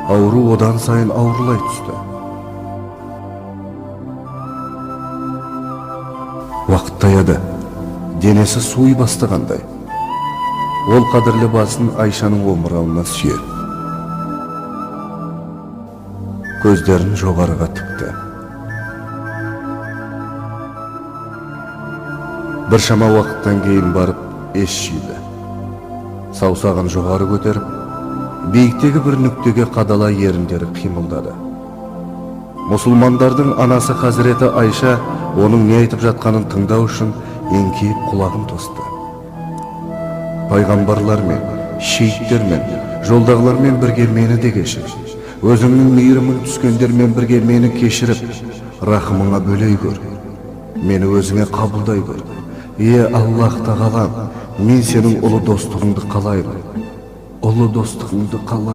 Ауру одан сайын ауырлай түсті. Уақыт таяды, денесі суый бастағандай. Ол қадірлі басын Айшаның омырауына сүйеді. Көздерін жоғарыға тікті. Bir шама уақыттан кейін барып ес жиды. Саусағын жоғары көтеріп, биіктегі бір нүктеге қадала еріндері қимылдады. Мұсылмандардың анасы Хазіреті Айша оның не айтып жатқанын тыңдау үшін еңкейіп құлағын тосты. Пайғамбарлармен, шейіттермен, жолдағылармен бірге мені де кешір. Өзіңнің мейірімің түскендермен бірге мені кешіріп, рахымыңа бөлей көр. Мені өзіңе қабылдай көр. Аллах тағалам, мен сенің ұлы достығыңды қалаймын. Ұлы достығыңды қалаймын.